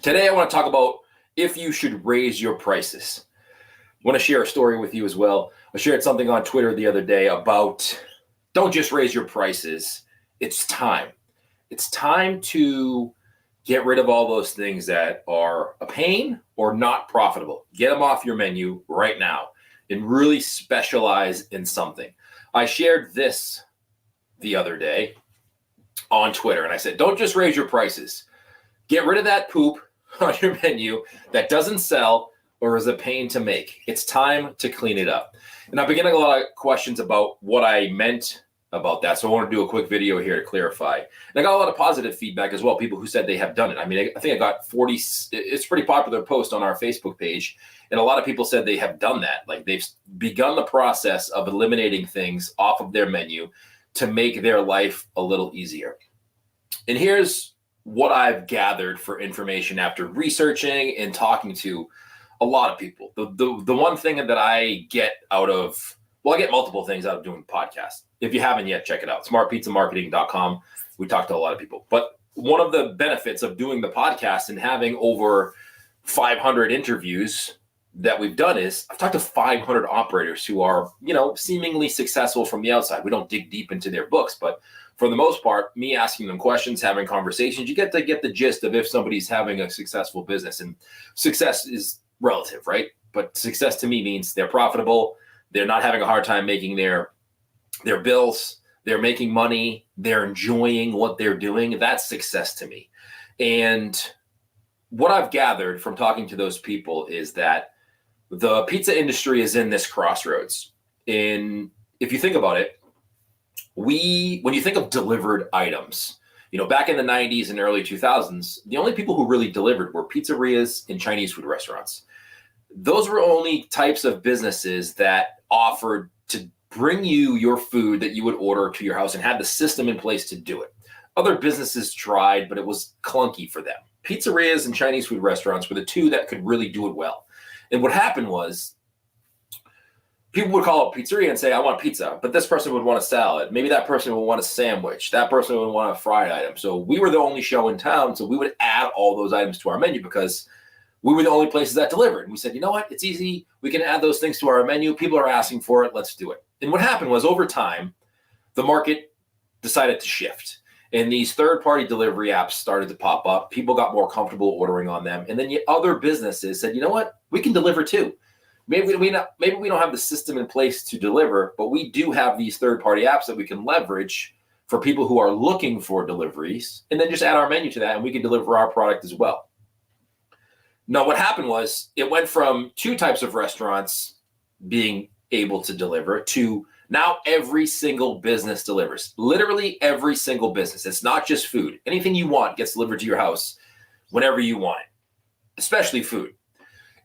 Today, I want to talk about if you should raise your prices. I want to share a story with you as well. I shared something on Twitter the other day about don't just raise your prices. It's time. It's time to get rid of all those things that are a pain or not profitable. Get them off your menu right now and really specialize in something. I shared this the other day on Twitter and I said, don't just raise your prices. Get rid of that poop on your menu that doesn't sell or is a pain to make. It's time to clean it up. And I've been getting a lot of questions about what I meant about that. So I want to do a quick video here to clarify. And I got a lot of positive feedback as well. People who said they have done it. I mean, I think I got 40, it's a pretty popular post on our Facebook page. And a lot of people said they have done that. Like they've begun the process of eliminating things off of their menu to make their life a little easier. And here's what I've gathered for information after researching and talking to a lot of people. The one thing that I get out of, well, I get multiple things out of doing podcasts. If you haven't yet, check it out. smartpizzamarketing.com. We talk to a lot of people. But one of the benefits of doing the podcast and having over 500 interviews that we've done is I've talked to 500 operators who are, seemingly successful from the outside. We don't dig deep into their books, but for the most part, me asking them questions, having conversations, you get to get the gist of if somebody's having a successful business. And success is relative, right? But success to me means they're profitable, they're not having a hard time making their bills, they're making money, they're enjoying what they're doing. That's success to me. And what I've gathered from talking to those people is that the pizza industry is in this crossroads. And if you think about it, when you think of delivered items, back in the 90s and early 2000s, the only people who really delivered were pizzerias and Chinese food restaurants. Those were only types of businesses that offered to bring you your food that you would order to your house and had the system in place to do it. Other businesses tried, but it was clunky for them. Pizzerias and Chinese food restaurants were the two that could really do it well. And what happened was, people would call a pizzeria and say, I want pizza, but this person would want a salad. Maybe that person would want a sandwich. That person would want a fried item. So we were the only show in town. So we would add all those items to our menu because we were the only places that delivered. And we said, you know what? It's easy. We can add those things to our menu. People are asking for it. Let's do it. And what happened was over time, the market decided to shift. And these third-party delivery apps started to pop up. People got more comfortable ordering on them. And then other businesses said, you know what? We can deliver too. Maybe we don't have the system in place to deliver, but we do have these third-party apps that we can leverage for people who are looking for deliveries, and then just add our menu to that, and we can deliver our product as well. Now, what happened was it went from two types of restaurants being able to deliver to now every single business delivers. Literally every single business. It's not just food. Anything you want gets delivered to your house whenever you want it, especially food.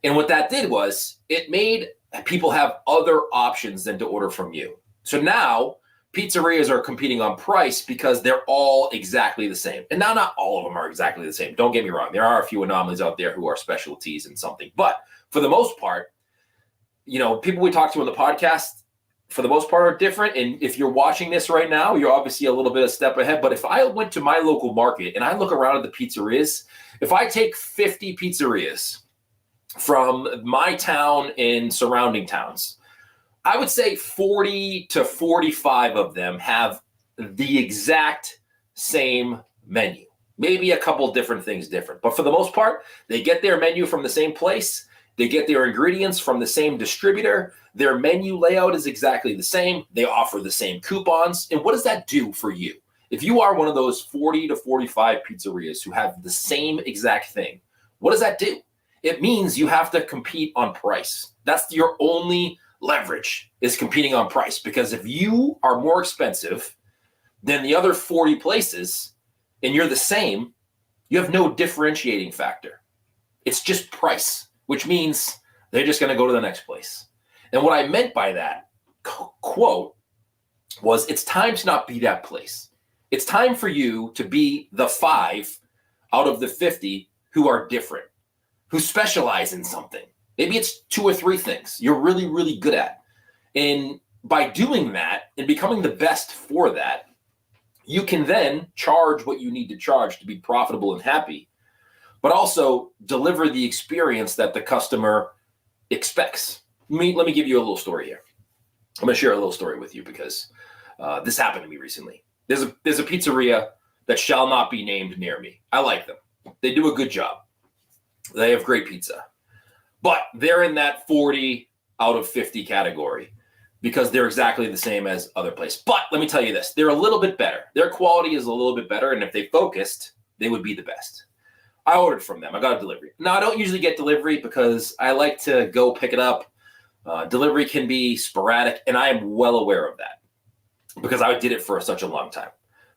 And what that did was it made people have other options than to order from you. So now pizzerias are competing on price because they're all exactly the same. And now not all of them are exactly the same. Don't get me wrong. There are a few anomalies out there who are specialties in something. But for the most part, people we talk to on the podcast, for the most part, are different. And if you're watching this right now, you're obviously a little bit a step ahead. But if I went to my local market and I look around at the pizzerias, if I take 50 pizzerias from my town and surrounding towns, I would say 40 to 45 of them have the exact same menu. Maybe a couple different things different. But for the most part, they get their menu from the same place. They get their ingredients from the same distributor. Their menu layout is exactly the same. They offer the same coupons. And what does that do for you? If you are one of those 40 to 45 pizzerias who have the same exact thing, what does that do? It means you have to compete on price. That's your only leverage, is competing on price. Because if you are more expensive than the other 40 places and you're the same, you have no differentiating factor. It's just price, which means they're just going to go to the next place. And what I meant by that quote was, it's time to not be that place. It's time for you to be the 5 out of the 50 who are different, who specialize in something. Maybe it's 2 or 3 things you're really, really good at. And by doing that and becoming the best for that, you can then charge what you need to charge to be profitable and happy. but also deliver the experience that the customer expects. Let me give you a little story here. I'm going to share a little story with you because this happened to me recently. There's a pizzeria that shall not be named near me. I like them. They do a good job. They have great pizza. But they're in that 40 out of 50 category because they're exactly the same as other places. But let me tell you this, they're a little bit better. Their quality is a little bit better, and if they focused, they would be the best. I ordered from them. I got a delivery. Now, I don't usually get delivery because I like to go pick it up. Delivery can be sporadic, and I am well aware of that because I did it for such a long time.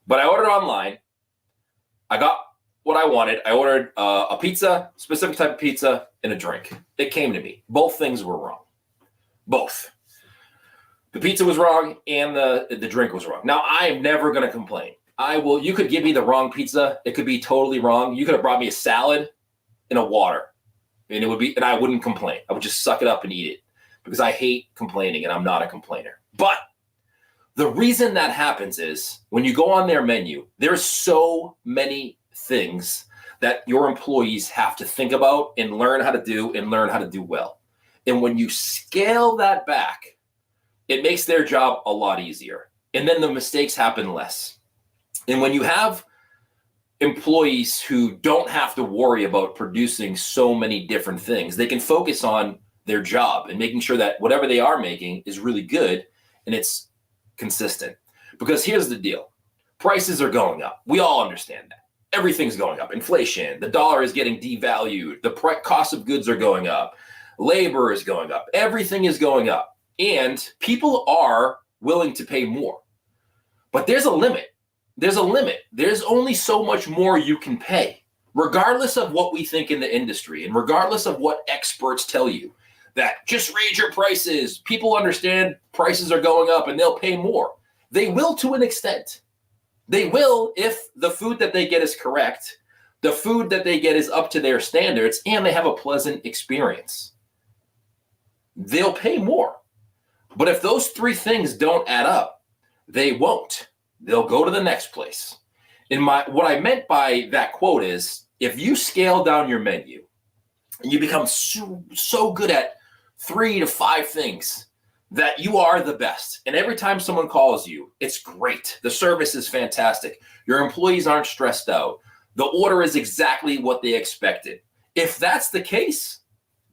But I ordered online. I got what I wanted. I ordered a pizza, specific type of pizza, and a drink. It came to me. Both things were wrong. Both. The pizza was wrong and the drink was wrong. Now, I am never going to complain. You could give me the wrong pizza. It could be totally wrong. You could have brought me a salad and a water, and I wouldn't complain. I would just suck it up and eat it because I hate complaining and I'm not a complainer. But the reason that happens is when you go on their menu, there's so many things that your employees have to think about and learn how to do well. And when you scale that back, it makes their job a lot easier. And then the mistakes happen less. And when you have employees who don't have to worry about producing so many different things, they can focus on their job and making sure that whatever they are making is really good and it's consistent. Because here's the deal. Prices are going up. We all understand that. Everything's going up. Inflation, the dollar is getting devalued. The cost of goods are going up. Labor is going up. Everything is going up. And people are willing to pay more. But there's a limit. There's a limit. There's only so much more you can pay, regardless of what we think in the industry and regardless of what experts tell you, that just raise your prices. People understand prices are going up and they'll pay more. They will to an extent. They will if the food that they get is correct, the food that they get is up to their standards, and they have a pleasant experience. They'll pay more. But if those three things don't add up, they won't. They'll go to the next place. What I meant by that quote is, if you scale down your menu and you become so good at 3 to 5 things that you are the best, and every time someone calls you, it's great. The service is fantastic. Your employees aren't stressed out. The order is exactly what they expected. If that's the case,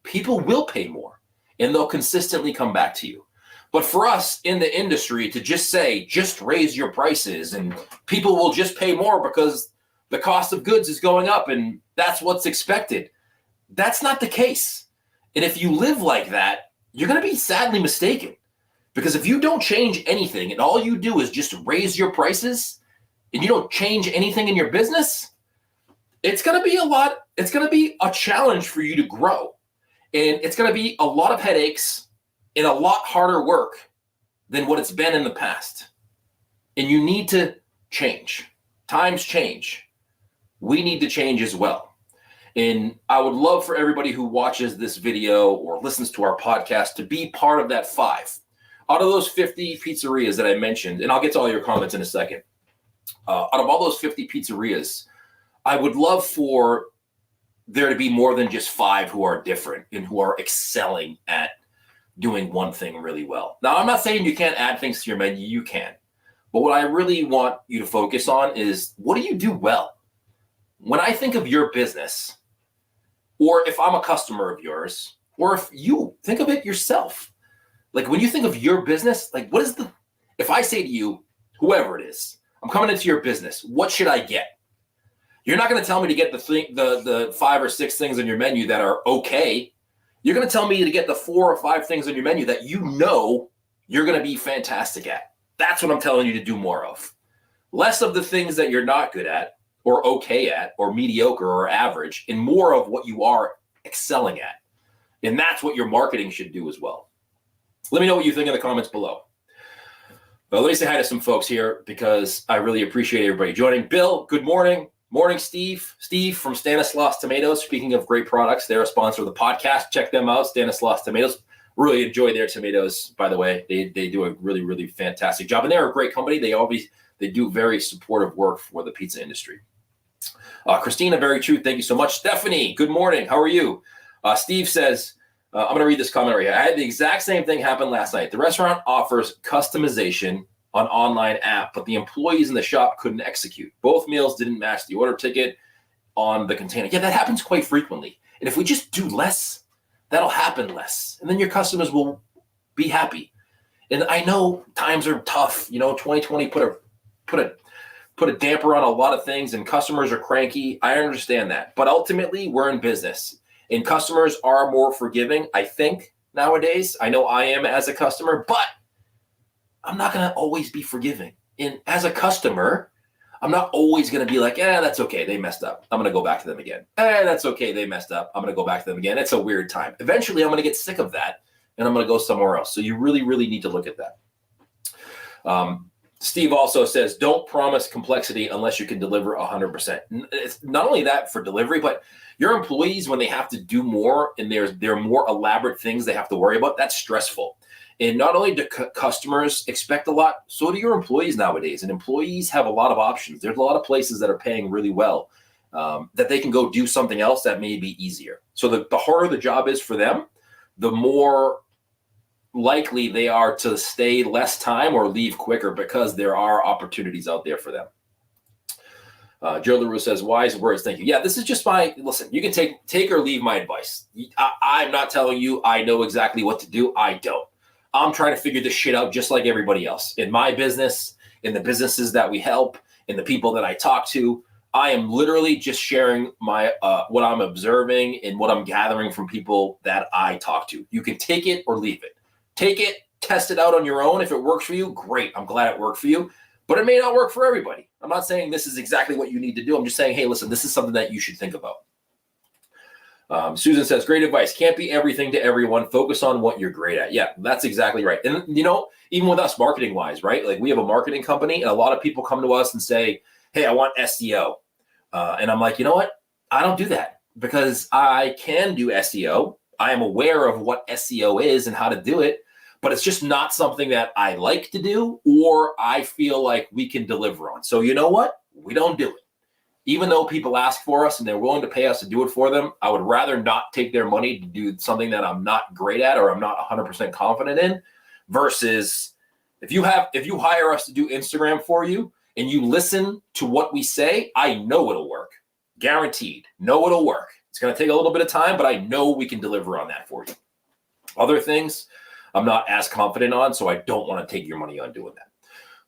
people will pay more and they'll consistently come back to you. But for us in the industry to just raise your prices and people will just pay more because the cost of goods is going up and that's what's expected, that's not the case. And if you live like that, you're going to be sadly mistaken. Because if you don't change anything and all you do is just raise your prices and you don't change anything in your business, it's going to be a challenge for you to grow. And it's going to be a lot of headaches and a lot harder work than what it's been in the past. And you need to change. Times change. We need to change as well. And I would love for everybody who watches this video or listens to our podcast to be part of that 5. Out of those 50 pizzerias that I mentioned, and I'll get to all your comments in a second, out of all those 50 pizzerias, I would love for there to be more than just 5 who are different and who are excelling at doing one thing really well. Now, I'm not saying you can't add things to your menu. You can. But what I really want you to focus on is, what do you do well? When I think of your business, or if I'm a customer of yours, or if you think of it yourself, like when you think of your business, like if I say to you, whoever it is, I'm coming into your business, what should I get? You're not going to tell me to get the 5 or 6 things on your menu that are okay. You're going to tell me to get the 4 or 5 things on your menu that you know you're going to be fantastic at. That's what I'm telling you to do more of. Less of the things that you're not good at or okay at or mediocre or average, and more of what you are excelling at. And that's what your marketing should do as well. Let me know what you think in the comments below. Let me say hi to some folks here because I really appreciate everybody joining. Bill, good morning. Morning, Steve. Steve from Stanislaus Tomatoes. Speaking of great products, they're a sponsor of the podcast. Check them out, Stanislaus Tomatoes. Really enjoy their tomatoes, by the way. They do a really, really fantastic job. And they're a great company. They do very supportive work for the pizza industry. Christina, very true. Thank you so much. Stephanie, good morning. How are you? Steve says, I'm going to read this comment right here. I had the exact same thing happen last night. The restaurant offers customization on online app, but the employees in the shop couldn't execute. Both meals didn't match the order ticket on the container. Yeah, that happens quite frequently. And if we just do less, that'll happen less. And then your customers will be happy. And I know times are tough. 2020 put a damper on a lot of things and customers are cranky. I understand that. But ultimately, we're in business. And customers are more forgiving, I think, nowadays. I know I am as a customer, but I'm not going to always be forgiving. And as a customer, I'm not always going to be like, that's okay. They messed up. I'm going to go back to them again. That's okay. They messed up. I'm going to go back to them again. It's a weird time. Eventually, I'm going to get sick of that, and I'm going to go somewhere else. So you really, really need to look at that. Steve also says, don't promise complexity unless you can deliver 100%. It's not only that for delivery, but your employees, when they have to do more and there are more elaborate things they have to worry about, that's stressful. And not only do customers expect a lot, so do your employees nowadays. And employees have a lot of options. There's a lot of places that are paying really well that they can go do something else that may be easier. So the harder the job is for them, the more likely they are to stay less time or leave quicker because there are opportunities out there for them. Joe LaRue says, wise words, thank you. Yeah, this is just listen, you can take or leave my advice. I'm not telling you I know exactly what to do. I don't. I'm trying to figure this shit out just like everybody else. In my business, in the businesses that we help, in the people that I talk to, I am literally just sharing my what I'm observing and what I'm gathering from people that I talk to. You can take it or leave it. Take it, test it out on your own. If it works for you, great. I'm glad it worked for you, but it may not work for everybody. I'm not saying this is exactly what you need to do. I'm just saying, hey, listen, this is something that you should think about. Susan says, great advice. Can't be everything to everyone. Focus on what you're great at. Yeah, that's exactly right. And, even with us marketing wise, right? Like we have a marketing company and a lot of people come to us and say, hey, I want SEO. And I'm like, you know what? I don't do that because I can do SEO. I am aware of what SEO is and how to do it, but it's just not something that I like to do or I feel like we can deliver on. So you know what? We don't do it. Even though people ask for us and they're willing to pay us to do it for them, I would rather not take their money to do something that I'm not great at or I'm not 100% confident in versus if you hire us to do Instagram for you and you listen to what we say, I know it'll work. Guaranteed. Know it'll work. It's going to take a little bit of time, but I know we can deliver on that for you. Other things I'm not as confident on, so I don't want to take your money on doing that.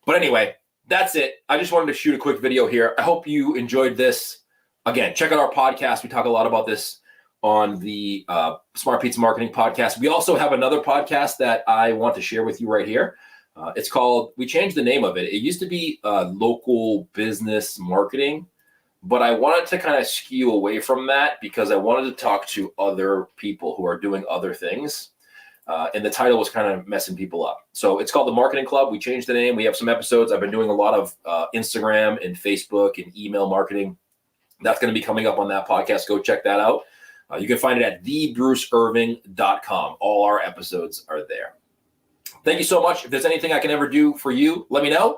But anyway, that's it. I just wanted to shoot a quick video here. I hope you enjoyed this. Again, check out our podcast. We talk a lot about this on the Smart Pizza Marketing Podcast. We also have another podcast that I want to share with you right here. It's called, we changed the name of it. It used to be Local Business Marketing, but I wanted to kind of skew away from that because I wanted to talk to other people who are doing other things. And the title was kind of messing people up. So it's called The Marketing Club. We changed the name. We have some episodes. I've been doing a lot of Instagram and Facebook and email marketing. That's going to be coming up on that podcast. Go check that out. You can find it at thebruceirving.com. All our episodes are there. Thank you so much. If there's anything I can ever do for you, let me know.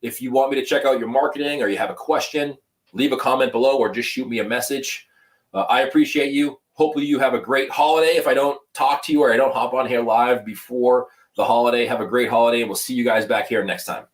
If you want me to check out your marketing or you have a question, leave a comment below or just shoot me a message. I appreciate you. Hopefully you have a great holiday. If I don't talk to you or I don't hop on here live before the holiday, have a great holiday, and we'll see you guys back here next time.